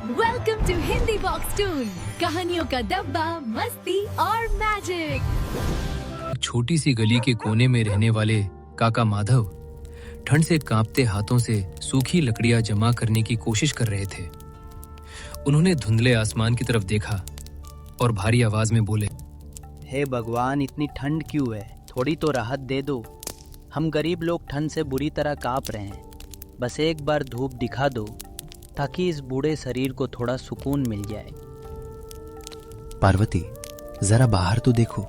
Welcome to Hindi box toon, कहानियों का डब्बा, मस्ती और मैजिक। छोटी सी गली के कोने में रहने वाले काका माधव ठंड से कांपते हाथों से सूखी लकड़ियां जमा करने की कोशिश कर रहे थे। उन्होंने धुंधले आसमान की तरफ देखा और भारी आवाज में बोले, हे भगवान, इतनी ठंड क्यों है? थोड़ी तो राहत दे दो। हम गरीब लोग ठंड से बुरी तरह कांप रहे हैं। बस एक बार धूप दिखा दो ताकि इस बूढ़े शरीर को थोड़ा सुकून मिल जाए। पार्वती, जरा बाहर तो देखो।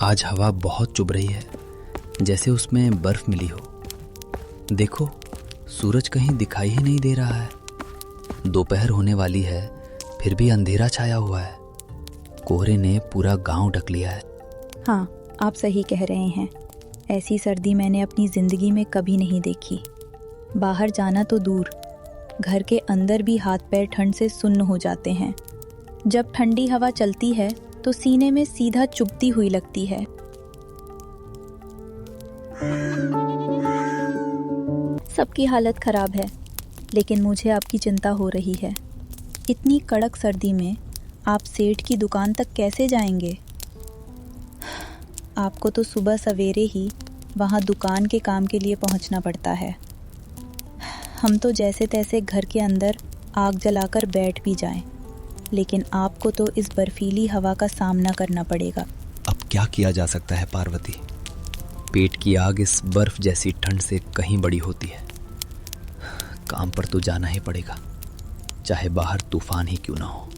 आज हवा बहुत चुभ रही है, जैसे उसमें बर्फ मिली हो। देखो, सूरज कहीं दिखाई ही नहीं दे रहा है। दोपहर होने वाली है, फिर भी अंधेरा छाया हुआ है। कोहरे ने पूरा गांव ढक लिया है। हाँ, आप सही कह रहे हैं। ऐसी सर्दी मैंने अपनी जिंदगी में कभी नहीं देखी। बाहर जाना तो दूर, घर के अंदर भी हाथ पैर ठंड से सुन्न हो जाते हैं। जब ठंडी हवा चलती है तो सीने में सीधा चुभती हुई लगती है। सबकी हालत खराब है, लेकिन मुझे आपकी चिंता हो रही है। इतनी कड़क सर्दी में आप सेठ की दुकान तक कैसे जाएंगे? आपको तो सुबह सवेरे ही वहाँ दुकान के काम के लिए पहुँचना पड़ता है। हम तो जैसे तैसे घर के अंदर आग जलाकर बैठ भी जाएं, लेकिन आपको तो इस बर्फीली हवा का सामना करना पड़ेगा। अब क्या किया जा सकता है पार्वती? पेट की आग इस बर्फ जैसी ठंड से कहीं बड़ी होती है। काम पर तो जाना ही पड़ेगा, चाहे बाहर तूफान ही क्यों ना हो।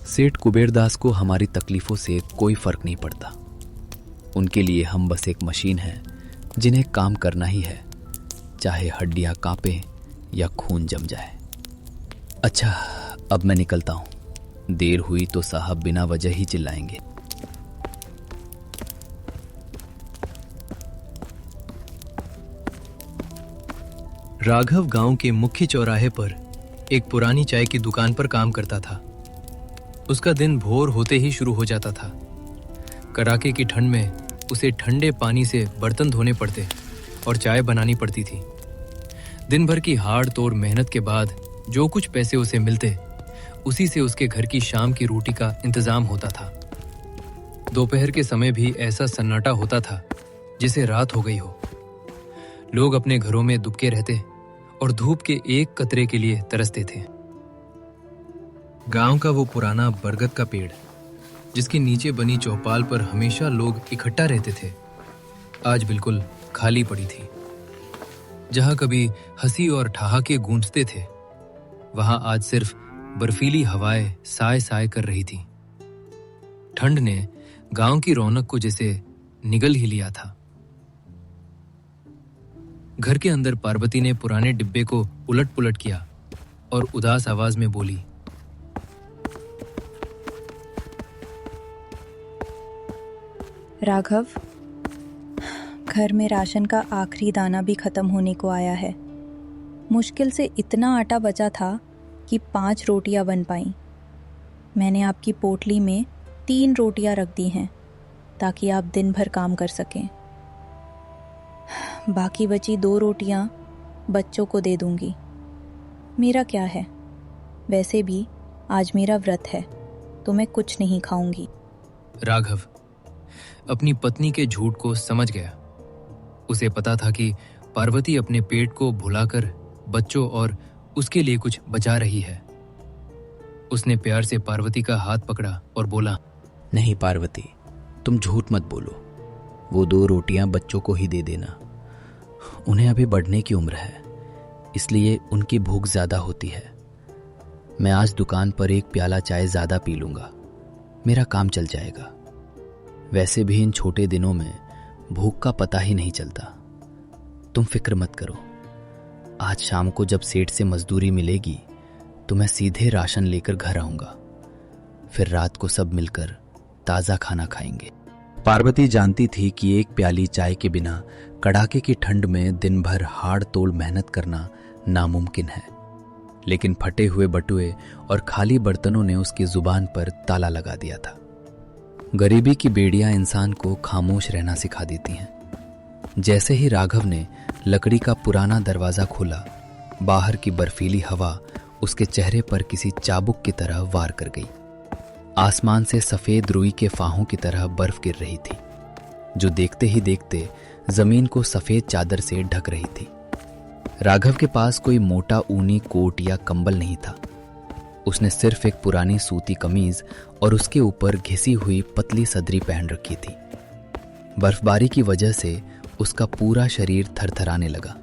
सेठ कुबेरदास को हमारी तकलीफों से कोई फर्क नहीं पड़ता। उनके लिए हम बस एक मशीन है जिन्हें काम करना ही है, चाहे हड्डियां कांपें या खून जम जाए। अच्छा, अब मैं निकलता हूं। देर हुई तो साहब बिना वजह ही चिल्लाएंगे। राघव गांव के मुख्य चौराहे पर एक पुरानी चाय की दुकान पर काम करता था। उसका दिन भोर होते ही शुरू हो जाता था। कड़ाके की ठंड में उसे ठंडे पानी से बर्तन धोने पड़ते और चाय बनानी पड़ती थी। दिन भर की हाड़ तोड़ मेहनत के बाद जो कुछ पैसे उसे मिलते, उसी से उसके घर की शाम की रोटी का इंतजाम होता था। दोपहर के समय भी ऐसा सन्नाटा होता था जिसे रात हो गई हो। लोग अपने घरों में दुबके रहते और धूप के एक कतरे के लिए तरसते थे। गांव का वो पुराना बरगद का पेड़, जिसके नीचे बनी चौपाल पर हमेशा लोग इकट्ठा रहते थे, आज बिल्कुल खाली पड़ी थी। जहां कभी हंसी और ठहाके गूंजते थे, वहां आज सिर्फ बर्फीली हवाएं साए साए कर रही थी। ठंड ने गांव की रौनक को जैसे निगल ही लिया था। घर के अंदर पार्वती ने पुराने डिब्बे को उलट पुलट किया और उदास आवाज में बोली, राघव, घर में राशन का आखिरी दाना भी खत्म होने को आया है। मुश्किल से इतना आटा बचा था कि 5 रोटियां बन पाईं। मैंने आपकी पोटली में 3 रोटियां रख दी हैं ताकि आप दिन भर काम कर सकें। बाकी बची 2 रोटियां बच्चों को दे दूंगी। मेरा क्या है, वैसे भी आज मेरा व्रत है तो मैं कुछ नहीं खाऊंगी। राघव अपनी पत्नी के झूठ को समझ गया। उसे पता था कि पार्वती अपने पेट को भुलाकर बच्चों और उसके लिए कुछ बचा रही है। उसने प्यार से पार्वती का हाथ पकड़ा और बोला, नहीं पार्वती, तुम झूठ मत बोलो। वो 2 रोटियां बच्चों को ही दे देना। उन्हें अभी बढ़ने की उम्र है, इसलिए उनकी भूख ज्यादा होती है। मैं आज दुकान पर एक प्याला चाय ज्यादा पी लूंगा, मेरा काम चल जाएगा। वैसे भी इन छोटे दिनों में भूख का पता ही नहीं चलता। तुम फिक्र मत करो। आज शाम को जब सेठ से मजदूरी मिलेगी तो मैं सीधे राशन लेकर घर आऊंगा। फिर रात को सब मिलकर ताज़ा खाना खाएंगे। पार्वती जानती थी कि एक प्याली चाय के बिना कड़ाके की ठंड में दिन भर हाड़ तोड़ मेहनत करना नामुमकिन है। लेकिन फटे हुए बटुए और खाली बर्तनों ने उसकी जुबान पर ताला लगा दिया था। गरीबी की बेड़ियां इंसान को खामोश रहना सिखा देती हैं। जैसे ही राघव ने लकड़ी का पुराना दरवाजा खोला, बाहर की बर्फीली हवा उसके चेहरे पर किसी चाबुक की तरह वार कर गई। आसमान से सफेद रुई के फाहों की तरह बर्फ गिर रही थी, जो देखते ही देखते जमीन को सफेद चादर से ढक रही थी। राघव के पास कोई मोटा ऊनी कोट या कंबल नहीं था। उसने सिर्फ एक पुरानी सूती कमीज और उसके ऊपर घिसी हुई पतली सदरी पहन रखी थी। बर्फबारी की वजह से उसका पूरा शरीर थरथराने लगा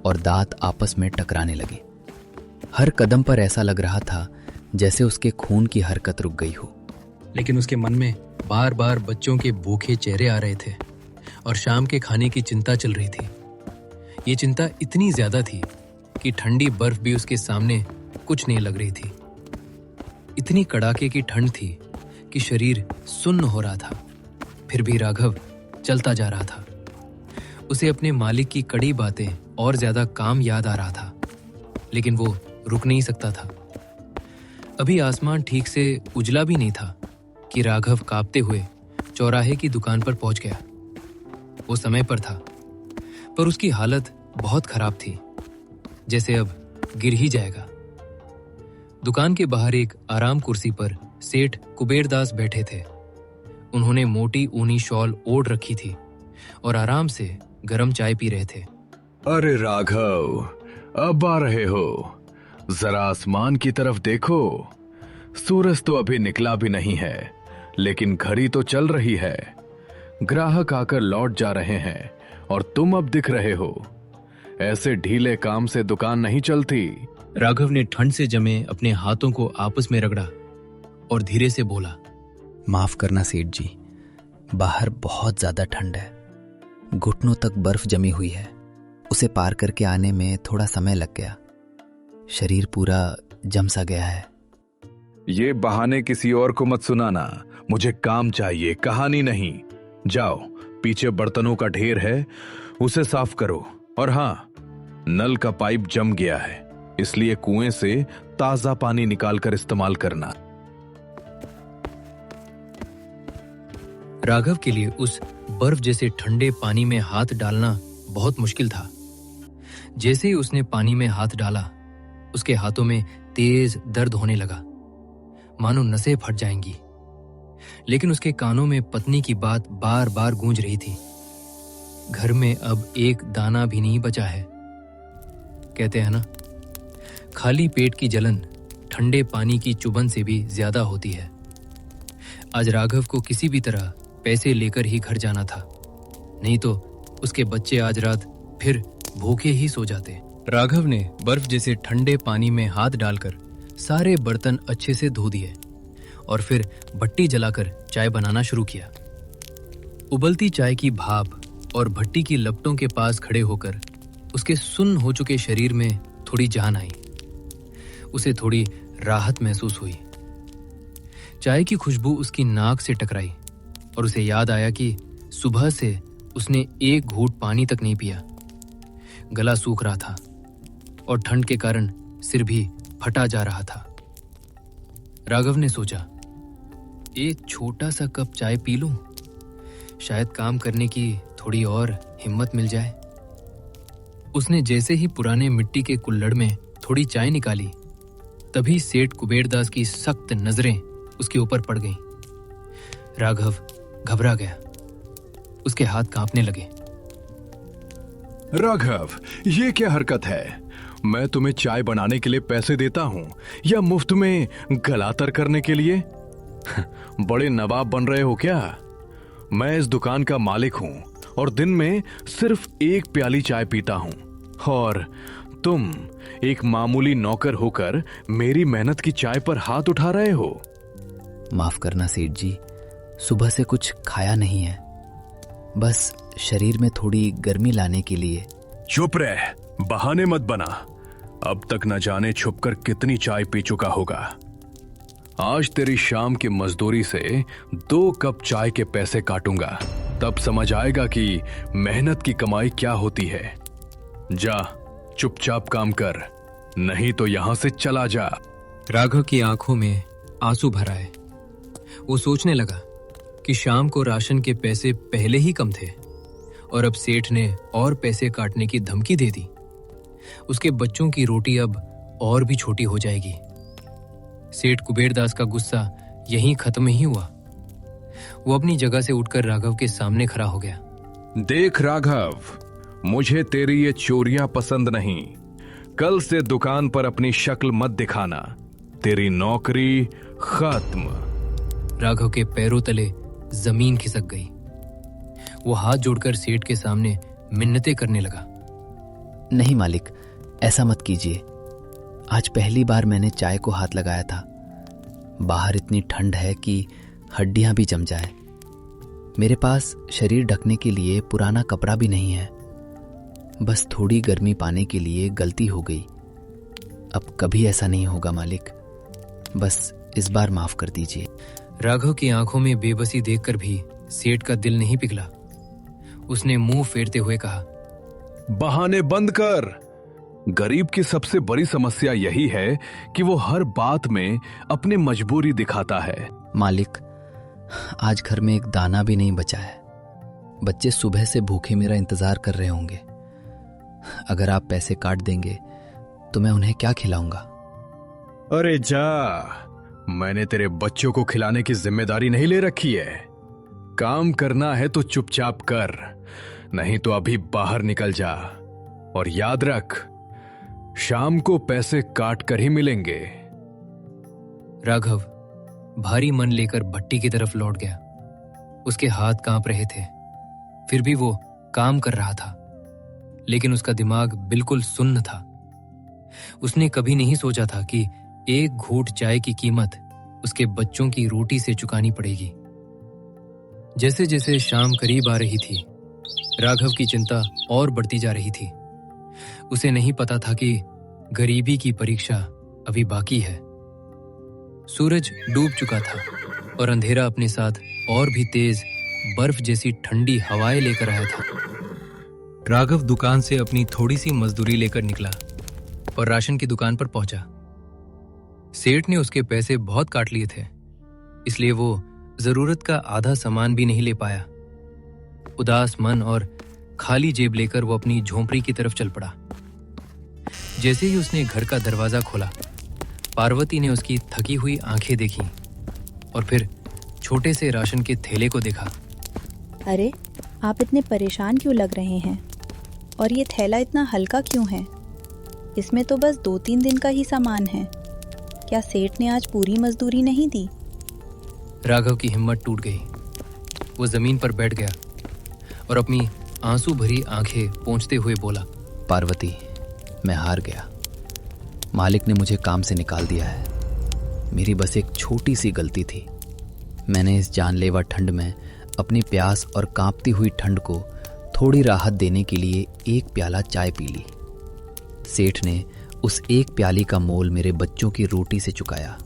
और दांत आपस में टकराने लगे। हर कदम पर ऐसा लग रहा था जैसे उसके खून की हरकत रुक गई हो। लेकिन उसके मन में बार बार बच्चों के भूखे चेहरे आ रहे थे और शाम के खाने की चिंता चल रही थी। ये चिंता इतनी ज्यादा थी कि ठंडी बर्फ भी उसके सामने कुछ नहीं लग रही थी। इतनी कड़ाके की ठंड थी कि शरीर सुन्न हो रहा था। फिर भी राघव चलता जा रहा था। उसे अपने मालिक की कड़ी बातें और ज्यादा काम याद आ रहा था, लेकिन वो रुक नहीं सकता था। अभी आसमान ठीक से उजला भी नहीं था कि राघव कांपते हुए चौराहे की दुकान पर पहुंच गया। वो समय पर था, पर उसकी हालत बहुत खराब थी, जैसे अब गिर ही जाएगा। दुकान के बाहर एक आराम कुर्सी पर सेठ कुबेरदास बैठे थे। उन्होंने मोटी ऊनी शॉल ओढ़ रखी थी और आराम से गर्म चाय पी रहे थे। अरे राघव, अब आ रहे हो? जरा आसमान की तरफ देखो। सूरज तो अभी निकला भी नहीं है, लेकिन घड़ी तो चल रही है। ग्राहक आकर लौट जा रहे हैं और तुम अब दिख रहे हो। ऐसे ढीले काम से दुकान नहीं चलती। राघव ने ठंड से जमे अपने हाथों को आपस में रगड़ा और धीरे से बोला, माफ करना सेठ जी, बाहर बहुत ज्यादा ठंड है। घुटनों तक बर्फ जमी हुई है। उसे पार करके आने में थोड़ा समय लग गया। शरीर पूरा जम सा गया है। ये बहाने किसी और को मत सुनाना। मुझे काम चाहिए, कहानी नहीं। जाओ, पीछे बर्तनों का ढेर है, उसे साफ करो। और हाँ, नल का पाइप जम गया है, इसलिए कुएं से ताजा पानी निकालकर इस्तेमाल करना। राघव के लिए उस बर्फ जैसे ठंडे पानी में हाथ डालना बहुत मुश्किल था। जैसे ही उसने पानी में हाथ डाला, उसके हाथों में तेज दर्द होने लगा, मानो नसें फट जाएंगी। लेकिन उसके कानों में पत्नी की बात बार बार गूंज रही थी, घर में अब एक दाना भी नहीं बचा है। कहते हैं ना, खाली पेट की जलन ठंडे पानी की चुभन से भी ज्यादा होती है। आज राघव को किसी भी तरह पैसे लेकर ही घर जाना था, नहीं तो उसके बच्चे आज रात फिर भूखे ही सो जाते। राघव ने बर्फ जैसे ठंडे पानी में हाथ डालकर सारे बर्तन अच्छे से धो दिए और फिर भट्टी जलाकर चाय बनाना शुरू किया। उबलती चाय की भाप और भट्टी की लपटों के पास खड़े होकर उसके सुन्न हो चुके शरीर में थोड़ी जान आई। उसे थोड़ी राहत महसूस हुई। चाय की खुशबू उसकी नाक से टकराई और उसे याद आया कि सुबह से उसने एक घूंट पानी तक नहीं पिया। गला सूख रहा था और ठंड के कारण सिर भी फटा जा रहा था। राघव ने सोचा, एक छोटा सा कप चाय पी लूं, शायद काम करने की थोड़ी और हिम्मत मिल जाए। उसने जैसे ही पुराने मिट्टी के कुल्हड़ में थोड़ी चाय निकाली, तभी सेठ कुबेरदास की सख्त नजरें उसके ऊपर पड़ गईं। राघव घबरा गया, उसके हाथ कांपने लगे। राघव, ये क्या हरकत है? मैं तुम्हें चाय बनाने के लिए पैसे देता हूं या मुफ्त में गलातर करने के लिए? बड़े नवाब बन रहे हो क्या? मैं इस दुकान का मालिक हूं और दिन में सिर्फ एक प्याली चाय पीता हूं, और तुम एक मामूली नौकर होकर मेरी मेहनत की चाय पर हाथ उठा रहे हो। माफ करना सेठ जी, सुबह से कुछ खाया नहीं है, बस शरीर में थोड़ी गर्मी लाने के लिए। चुप रह, बहाने मत बना। अब तक न जाने छुपकर कितनी चाय पी चुका होगा। आज तेरी शाम की मजदूरी से 2 कप चाय के पैसे काटूंगा, तब समझ आएगा कि मेहनत की कमाई क्या होती है। जा, चुपचाप काम कर, नहीं तो यहां से चला जा। राघव की आंखों में आंसू भर आए। वो सोचने लगा कि शाम को राशन के पैसे पहले ही कम थे और अब सेठ ने और पैसे काटने की धमकी दे दी। उसके बच्चों की रोटी अब और भी छोटी हो जाएगी। सेठ कुबेरदास का गुस्सा यहीं खत्म ही हुआ। वो अपनी जगह से उठकर राघव के सामने खड़ा हो गया। देख राघव, मुझे तेरी ये चोरियां पसंद नहीं। कल से दुकान पर अपनी शक्ल मत दिखाना, तेरी नौकरी खत्म। राघव के पैरों तले जमीन खिसक गई। वो हाथ जोड़कर सेठ के सामने मिन्नतें करने लगा। नहीं मालिक, ऐसा मत कीजिए। आज पहली बार मैंने चाय को हाथ लगाया था। बाहर इतनी ठंड है कि हड्डियां भी जम जाए। मेरे पास शरीर ढकने के लिए पुराना कपड़ा भी नहीं है। बस थोड़ी गर्मी पाने के लिए गलती हो गई। अब कभी ऐसा नहीं होगा मालिक, बस इस बार माफ कर दीजिए। राघव की आंखों में बेबसी देखकर भी सेठ का दिल नहीं पिघला। उसने मुंह फेरते हुए कहा, बहाने बंद कर। गरीब की सबसे बड़ी समस्या यही है कि वो हर बात में अपनी मजबूरी दिखाता है। मालिक, आज घर में एक दाना भी नहीं बचा है। बच्चे सुबह से भूखे मेरा इंतजार कर रहे होंगे। अगर आप पैसे काट देंगे तो मैं उन्हें क्या खिलाऊंगा? अरे जा, मैंने तेरे बच्चों को खिलाने की जिम्मेदारी नहीं ले रखी है। काम करना है तो चुपचाप कर, नहीं तो अभी बाहर निकल जा। और याद रख, शाम को पैसे काट कर ही मिलेंगे। राघव भारी मन लेकर भट्टी की तरफ लौट गया। उसके हाथ कांप रहे थे, फिर भी वो काम कर रहा था, लेकिन उसका दिमाग बिल्कुल सुन्न था। उसने कभी नहीं सोचा था कि एक घूंट चाय की कीमत उसके बच्चों की रोटी से चुकानी पड़ेगी। जैसे जैसे शाम करीब आ रही थी, राघव की चिंता और बढ़ती जा रही थी। उसे नहीं पता था कि गरीबी की परीक्षा अभी बाकी है। सूरज डूब चुका था और अंधेरा अपने साथ और भी तेज बर्फ जैसी ठंडी हवाएं लेकर आया था। राघव दुकान से अपनी थोड़ी सी मजदूरी लेकर निकला और राशन की दुकान पर पहुंचा। सेठ ने उसके पैसे बहुत काट लिए थे, इसलिए वो जरूरत का आधा सामान भी नहीं ले पाया। उदास मन और खाली जेब लेकर वो अपनी झोंपड़ी की तरफ चल पड़ा। जैसे ही उसने घर का दरवाजा खोला, पार्वती ने उसकी थकी हुई आंखें देखी और फिर छोटे से राशन के थैले को देखा। अरे, आप इतने परेशान क्यों लग रहे हैं? और ये थैला इतना हल्का क्यों है? इसमें तो बस 2-3 दिन का ही सामान है। क्या सेठ ने आज पूरी मजदूरी नहीं दी? राघव की हिम्मत टूट गई। वो जमीन पर बैठ गया और अपनी आंसू भरी आंखें पोंछते हुए बोला, पार्वती, मैं हार गया। मालिक ने मुझे काम से निकाल दिया है। मेरी बस एक छोटी सी गलती थी। मैंने इस जानलेवा ठंड में अपनी प्यास और कांपती हुई ठंड को थोड़ी राहत देने के लिए एक प्याला चाय पी ली। सेठ ने उस एक प्याली का मोल मेरे बच्चों की रोटी से चुकाया।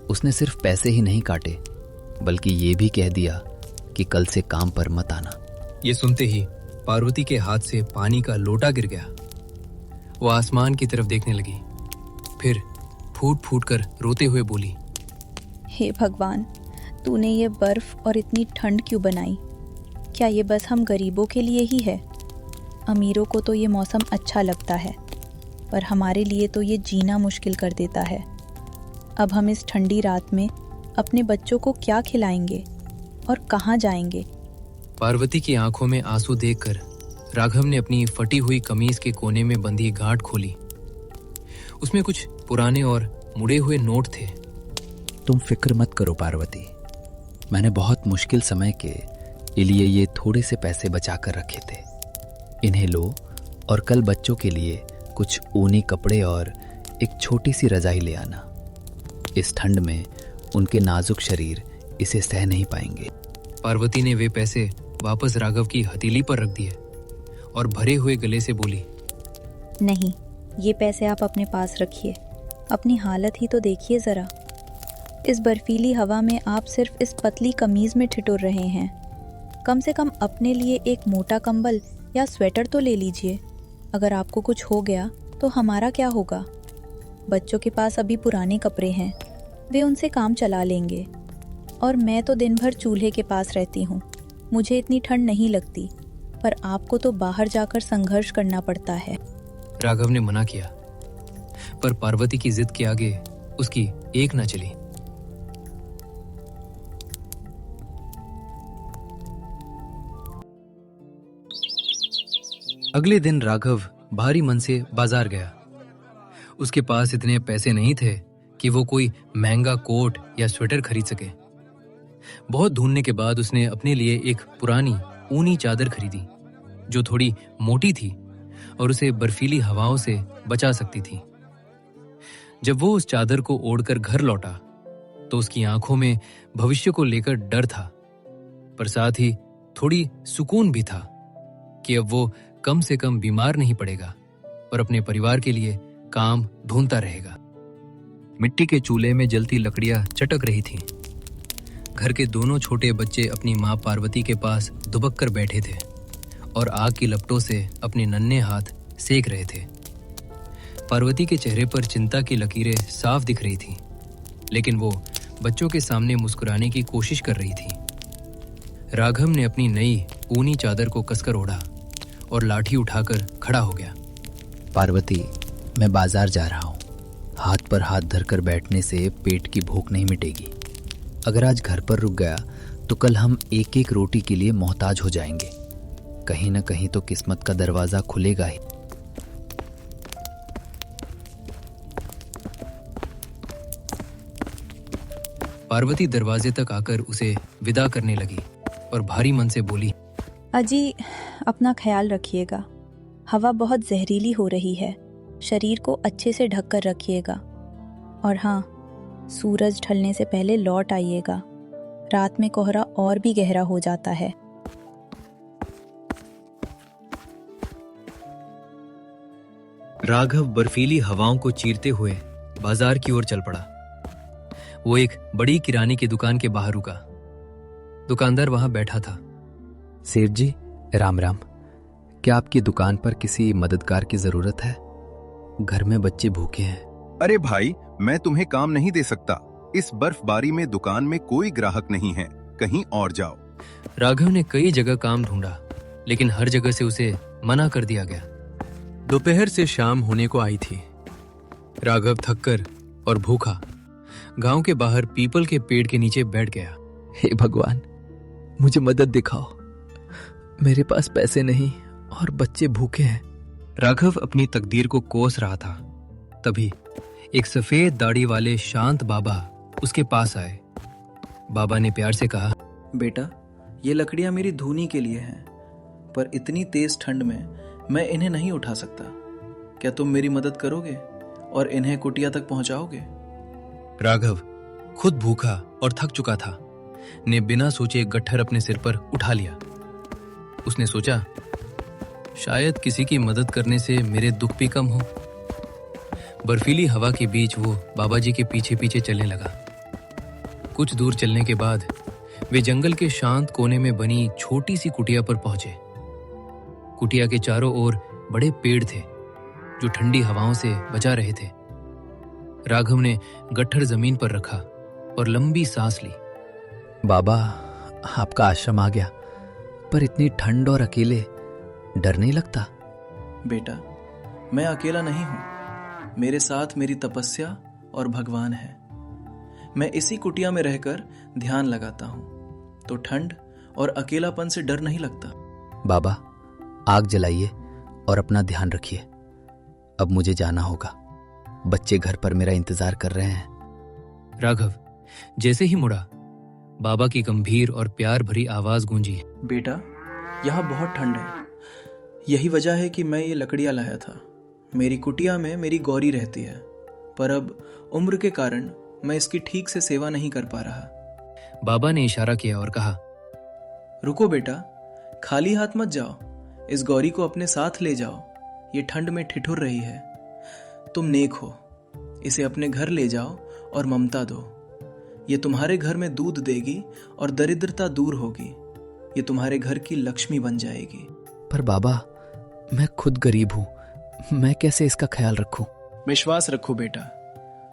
उसने सिर्फ पैसे ही नहीं काटे, बल्कि ये भी कह दिया कि कल से काम पर मत आना। ये सुनते ही पार्वती के हाथ से पानी का लोटा गिर गया। वो आसमान की तरफ देखने लगी, फिर फूट फूट कर रोते हुए बोली, हे भगवान, तूने ये बर्फ और इतनी ठंड क्यों बनाई? क्या ये बस हम गरीबों के लिए ही है? अमीरों को तो ये मौसम अच्छा लगता है, पर हमारे लिए तो ये जीना मुश्किल कर देता है। अब हम इस ठंडी रात में अपने बच्चों को क्या खिलाएंगे और कहाँ जाएंगे? पार्वती की आंखों में आंसू देखकर राघव ने अपनी फटी हुई कमीज के कोने में बंधी गांठ खोली। उसमें कुछ पुराने और मुड़े हुए नोट थे। तुम फिक्र मत करो पार्वती, मैंने बहुत मुश्किल समय के लिए ये थोड़े से पैसे बचा कर रखे थे। इन्हें लो और कल बच्चों के लिए कुछ ऊनी कपड़े और एक छोटी सी रजाई ले आना। इस ठंड में उनके नाजुक शरीर इसे सह नहीं पाएंगे। पार्वती ने वे पैसे वापस राघव की हथेली पर रख दिए और भरे हुए गले से बोली, नहीं, ये पैसे आप अपने पास रखिए। अपनी हालत ही तो देखिए ज़रा। इस बर्फीली हवा में आप सिर्फ इस पतली कमीज़ में ठिठुर रहे हैं। कम से कम अपने लिए एक मोटा कंबल या स्वेटर तो ले लीजिए। अगर आपको कुछ हो गया तो हमारा क्या होगा? बच्चों के पास अभी पुराने कपड़े हैं, वे उनसे काम चला लेंगे। और मैं तो दिन भर चूल्हे के पास रहती हूँ, मुझे इतनी ठंड नहीं लगती, पर आपको तो बाहर जाकर संघर्ष करना पड़ता है। राघव ने मना किया, पर पार्वती की जिद के आगे उसकी एक न चली। अगले दिन राघव भारी मन से बाजार गया। उसके पास इतने पैसे नहीं थे कि वो कोई महंगा कोट या स्वेटर खरीद सके। बहुत ढूंढने के बाद उसने अपने लिए एक पुरानी ऊनी चादर खरीदी जो थोड़ी मोटी थी और उसे बर्फीली हवाओं से बचा सकती थी। जब वो उस चादर को ओढ़कर घर लौटा तो उसकी आंखों में भविष्य को लेकर डर था, पर साथ ही थोड़ी सुकून भी था कि अब वो कम से कम बीमार नहीं पड़ेगा और अपने परिवार के लिए काम ढूंढता रहेगा। मिट्टी के चूल्हे में जलती लकड़ियां चटक रही थीं। घर के दोनों छोटे बच्चे अपनी मां पार्वती के पास दुबक कर बैठे थे और आग की लपटों से अपने नन्हे हाथ सेक रहे थे। पार्वती के चेहरे पर चिंता की लकीरें साफ दिख रही थीं, लेकिन वो बच्चों के सामने मुस्कुराने की कोशिश कर रही थी। राघव ने अपनी नई ऊनी चादर को कसकर ओढ़ा और लाठी उठाकर खड़ा हो गया। पार्वती, मैं बाजार जा रहा हूँ। हाथ पर हाथ धरकर बैठने से पेट की भूख नहीं मिटेगी। अगर आज घर पर रुक गया तो कल हम एक एक रोटी के लिए मोहताज हो जाएंगे। कहीं न कहीं तो किस्मत का दरवाजा खुलेगा ही। पार्वती दरवाजे तक आकर उसे विदा करने लगी और भारी मन से बोली, अजी, अपना ख्याल रखिएगा। हवा बहुत जहरीली हो रही है। शरीर को अच्छे से ढक कर रखिएगा। और हाँ, सूरज ढलने से पहले लौट आइएगा। रात में कोहरा और भी गहरा हो जाता है। राघव बर्फीली हवाओं को चीरते हुए बाजार की ओर चल पड़ा। वो एक बड़ी किराने की दुकान के बाहर रुका। दुकानदार वहां बैठा था। सेठ जी, राम राम। क्या आपकी दुकान पर किसी मददगार की जरूरत है? घर में बच्चे भूखे हैं। अरे भाई, मैं तुम्हें काम नहीं दे सकता। इस बर्फबारी में दुकान में कोई ग्राहक नहीं है, कहीं और जाओ। राघव ने कई जगह काम ढूंढा, लेकिन हर जगह से उसे मना कर दिया गया। दोपहर से शाम होने को आई थी। राघव थककर और भूखा गांव के बाहर पीपल के पेड़ के नीचे बैठ गया। हे भगवान, मुझे मदद दिखाओ। मेरे पास पैसे नहीं और बच्चे भूखे हैं। राघव अपनी तकदीर को कोस रहा था। तभी एक सफेद दाढ़ी वाले शांत बाबा उसके पास आए। बाबा ने प्यार से कहा, बेटा, ये लकड़ियां मेरी धूनी के लिए हैं, पर इतनी तेज ठंड में मैं इन्हें नहीं उठा सकता। क्या तुम मेरी मदद करोगे और इन्हें कुटिया तक पहुंचाओगे? राघव खुद भूखा और थक चुका था, ने बिना सोचे गट्ठर अपने सिर पर उठा लिया। उसने सोचा, शायद किसी की मदद करने से मेरे दुख भी कम हो। बर्फीली हवा के बीच वो बाबा जी के पीछे पीछे चलने लगा। कुछ दूर चलने के बाद वे जंगल के शांत कोने में बनी छोटी सी कुटिया पर पहुंचे। कुटिया के चारों ओर बड़े पेड़ थे जो ठंडी हवाओं से बचा रहे थे। राघव ने गट्ठर जमीन पर रखा और लंबी सांस ली। बाबा, आपका आश्रम आ गया, पर इतनी ठंड और अकेले डर नहीं लगता? बेटा, मैं अकेला नहीं हूं। मेरे साथ मेरी तपस्या और भगवान है। मैं इसी कुटिया में रहकर ध्यान लगाता हूं, तो ठंड और अकेलापन से डर नहीं लगता। बाबा, आग जलाइए और अपना ध्यान रखिए। अब मुझे जाना होगा। बच्चे घर पर मेरा इंतजार कर रहे हैं। राघव जैसे ही मुड़ा, बाबा की गंभीर और प्यार भरी आवाज गूंजी, बेटा, यहाँ बहुत ठंड है। यही वजह है कि मैं ये लकड़ियाँ लाया था। मेरी कुटिया में मेरी गौरी रहती है, पर अब उम्र के कारण मैं इसकी ठीक से सेवा नहीं कर पा रहा। बाबा ने इशारा किया और कहा, रुको बेटा, खाली हाथ मत जाओ। इस गौरी को अपने साथ ले जाओ। ये ठंड में ठिठुर रही है। तुम नेक हो, इसे अपने घर ले जाओ और ममता दो। ये तुम्हारे घर में दूध देगी और दरिद्रता दूर होगी। ये तुम्हारे घर की लक्ष्मी बन जाएगी। पर बाबा, मैं खुद गरीब हूं। मैं कैसे इसका ख्याल रखूं? विश्वास रखो बेटा,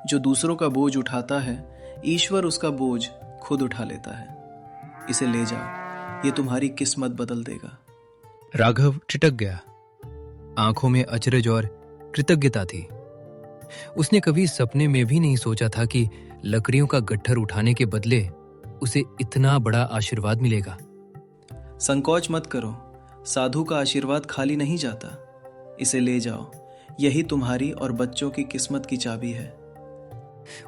जो दूसरों का बोझ उठाता है, ईश्वर उसका बोझ खुद उठा लेता है। इसे ले जाओ, ये तुम्हारी किस्मत बदल देगा। राघव ठिठक गया। आंखों में अचरज और कृतज्ञता थी। उसने कभी सपने में भी नहीं सोचा था कि लकड़ियों का गट्ठर उठाने के बदले उसे इतना बड़ा आशीर्वाद मिलेगा। संकोच मत करो, साधु का आशीर्वाद खाली नहीं जाता। इसे ले जाओ, यही तुम्हारी और बच्चों की किस्मत की चाबी है।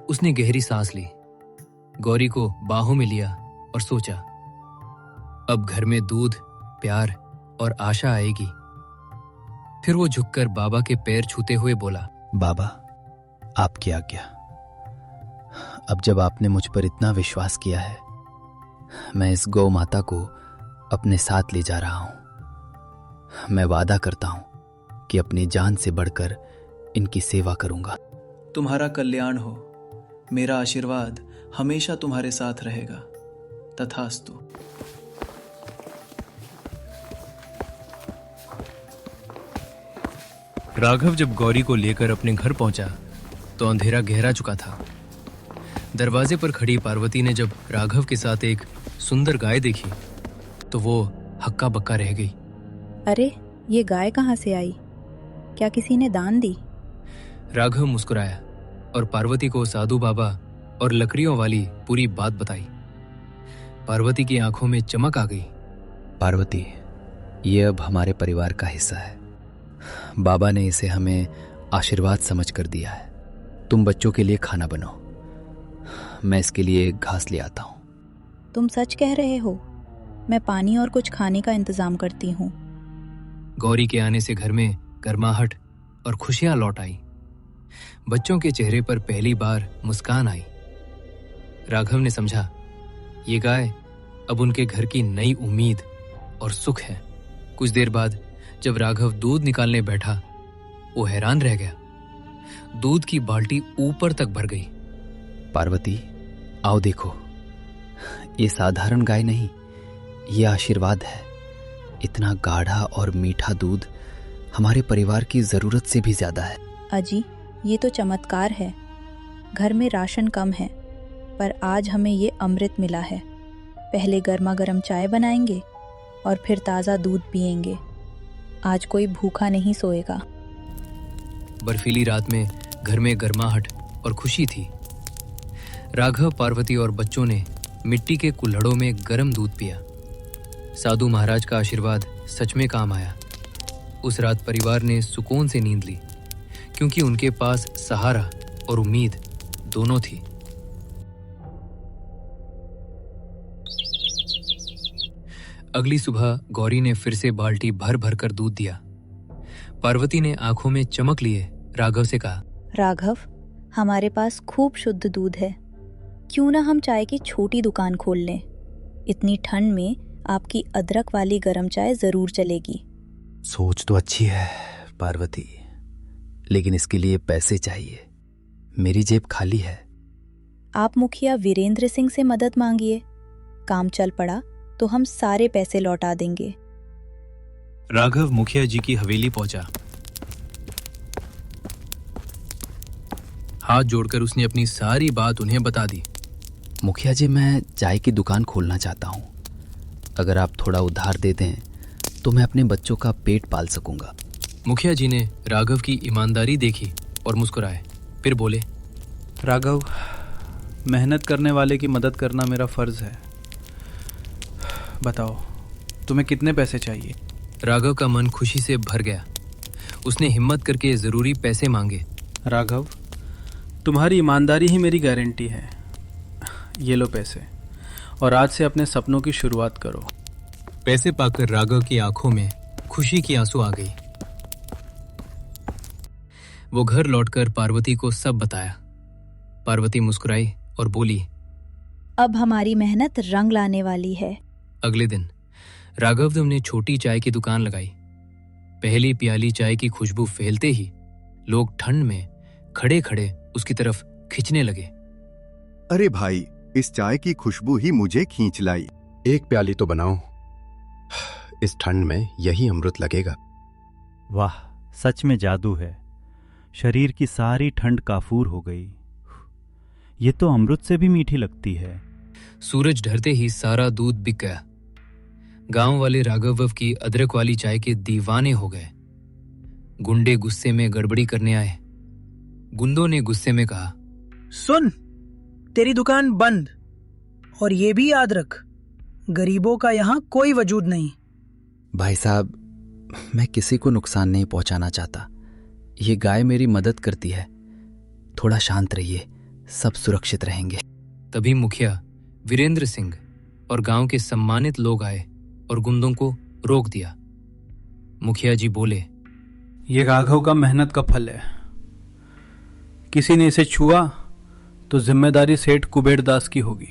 उसने गहरी सांस ली, गौरी को बाहों में लिया और सोचा, अब घर में दूध, प्यार और आशा आएगी। फिर वो झुककर बाबा के पैर छूते हुए बोला, बाबा, आपकी आज्ञा। अब जब आपने मुझ पर इतना विश्वास किया है, मैं इस गौ माता को अपने साथ ले जा रहा हूं। मैं वादा करता हूं कि अपनी जान से बढ़कर इनकी सेवा करूंगा। तुम्हारा कल्याण हो। मेरा आशीर्वाद हमेशा तुम्हारे साथ रहेगा। तथास्तु। राघव जब गौरी को लेकर अपने घर पहुंचा तो अंधेरा गहरा चुका था। दरवाजे पर खड़ी पार्वती ने जब राघव के साथ एक सुंदर गाय देखी तो वो हक्का बक्का रह गई। अरे, ये गाय कहाँ से आई? क्या किसी ने दान दी? राघव मुस्कुराया और पार्वती को साधु बाबा और लकड़ियों वाली पूरी बात बताई। पार्वती की आंखों में चमक आ गई। पार्वती, ये अब हमारे परिवार का हिस्सा है। बाबा ने इसे हमें आशीर्वाद समझ कर दिया है। तुम बच्चों के लिए खाना बनाओ, मैं इसके लिए घास ले आता हूं। तुम सच कह रहे हो? मैं पानी और कुछ खाने का इंतजाम करती हूँ। गौरी के आने से घर में गर्माहट और खुशियां लौट आई। बच्चों के चेहरे पर पहली बार मुस्कान आई। राघव ने समझा, ये गाय अब उनके घर की नई उम्मीद और सुख है। कुछ देर बाद जब राघव दूध निकालने बैठा, वो हैरान रह गया। दूध की बाल्टी ऊपर तक भर गई। पार्वती, आओ देखो, ये साधारण गाय नहीं, ये आशीर्वाद है। इतना गाढ़ा और मीठा दूध हमारे परिवार की जरूरत से भी ज्यादा है। अजी, ये तो चमत्कार है। घर में राशन कम है, पर आज हमें ये अमृत मिला है। पहले गर्मा गर्म चाय बनाएंगे और फिर ताज़ा दूध पिएंगे। आज कोई भूखा नहीं सोएगा। बर्फीली रात में घर में गर्माहट और खुशी थी। राघव, पार्वती और बच्चों ने मिट्टी के कुल्हड़ों में गर्म दूध पिया। साधु महाराज का आशीर्वाद सच में काम आया। उस रात परिवार ने सुकून से नींद ली, क्योंकि उनके पास सहारा और उम्मीद दोनों थी। अगली सुबह गौरी ने फिर से बाल्टी भर भर कर दूध दिया। पार्वती ने आंखों में चमक लिए राघव से कहा, राघव, हमारे पास खूब शुद्ध दूध है। क्यों ना हम चाय की छोटी दुकान खोल लें? इतनी ठंड में आपकी अदरक वाली गरम चाय जरूर चलेगी। सोच तो अच्छी है पार्वती, लेकिन इसके लिए पैसे चाहिए। मेरी जेब खाली है। आप मुखिया वीरेंद्र सिंह से मदद मांगिए। काम चल पड़ा तो हम सारे पैसे लौटा देंगे। राघव मुखिया जी की हवेली पहुंचा। हाथ जोड़कर उसने अपनी सारी बात उन्हें बता दी। मुखिया जी, मैं चाय की दुकान खोलना चाहता हूँ। अगर आप थोड़ा उधार दे दें तो मैं अपने बच्चों का पेट पाल सकूंगा। मुखिया जी ने राघव की ईमानदारी देखी और मुस्कुराए। फिर बोले, राघव, मेहनत करने वाले की मदद करना मेरा फर्ज है। बताओ, तुम्हें कितने पैसे चाहिए? राघव का मन खुशी से भर गया। उसने हिम्मत करके जरूरी पैसे मांगे। राघव, तुम्हारी ईमानदारी ही मेरी गारंटी है। ये लो पैसे, और आज से अपने सपनों की शुरुआत करो। पैसे पाकर राघव की आंखों में खुशी की आंसू आ गई। वो घर लौटकर पार्वती को सब बताया। पार्वती मुस्कुराई और बोली, अब हमारी मेहनत रंग लाने वाली है। अगले दिन राघव ने छोटी चाय की दुकान लगाई। पहली प्याली चाय की खुशबू फैलते ही लोग ठंड में खड़े खड़े उसकी तरफ खिंचने लगे। अरे भाई, इस चाय की खुशबू ही मुझे खींच लाई। एक प्याली तो बनाओ, इस ठंड में यही अमृत लगेगा। वाह, सच में जादू है। शरीर की सारी ठंड काफूर हो गई। ये तो अमृत से भी मीठी लगती है। सूरज ढलते ही सारा दूध बिक गया। गांव वाले राघव की अदरक वाली चाय के दीवाने हो गए। गुंडे गुस्से में गड़बड़ी करने आए। गुंडों ने गुस्से में कहा, सुन, तेरी दुकान बंद, और ये भी याद रख, गरीबों का यहाँ कोई वजूद नहीं। भाई साहब, मैं किसी को नुकसान नहीं पहुंचाना चाहता। ये गाय मेरी मदद करती है। थोड़ा शांत रहिए, सब सुरक्षित रहेंगे। तभी मुखिया वीरेंद्र सिंह और गांव के सम्मानित लोग आए और गुंडों को रोक दिया। मुखिया जी बोले, ये राघव का मेहनत का फल है। किसी ने इसे छुआ तो जिम्मेदारी सेठ कुबेर दास की होगी।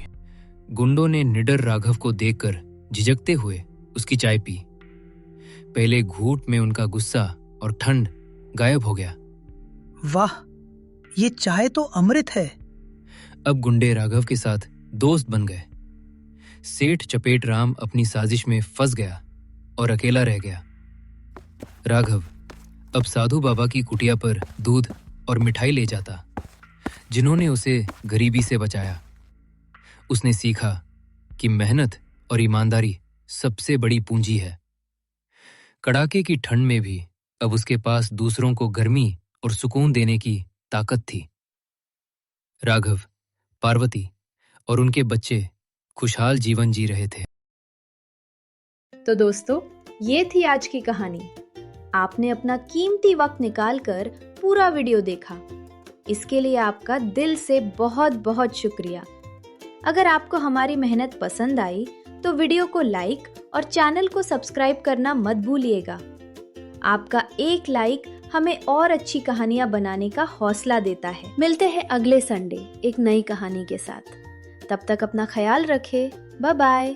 गुंडों ने निडर राघव को देखकर झिझकते हुए उसकी चाय पी। पहले घूंट में उनका गुस्सा और ठंड गायब हो गया। वाह, ये चाय तो अमृत है। अब गुंडे राघव के साथ दोस्त बन गए। सेठ चपेट राम अपनी साजिश में फंस गया और अकेला रह गया। राघव अब साधु बाबा की कुटिया पर दूध और मिठाई ले जाता, जिन्होंने उसे गरीबी से बचाया। उसने सीखा कि मेहनत और ईमानदारी सबसे बड़ी पूंजी है। कड़ाके की ठंड में भी अब उसके पास दूसरों को गर्मी और सुकून देने की ताकत थी। राघव, पार्वती और उनके बच्चे खुशहाल जीवन जी रहे थे। तो दोस्तों, ये थी आज की कहानी। आपने अपना कीमती वक्त निकालकर पूरा वीडियो देखा, इसके लिए आपका दिल से बहुत बहुत शुक्रिया। अगर आपको हमारी मेहनत पसंद आई तो वीडियो को लाइक और चैनल को सब्सक्राइब करना मत भूलिएगा। आपका एक लाइक हमें और अच्छी कहानियां बनाने का हौसला देता है। मिलते हैं अगले संडे एक नई कहानी के साथ। तब तक अपना ख्याल रखें। Bye bye.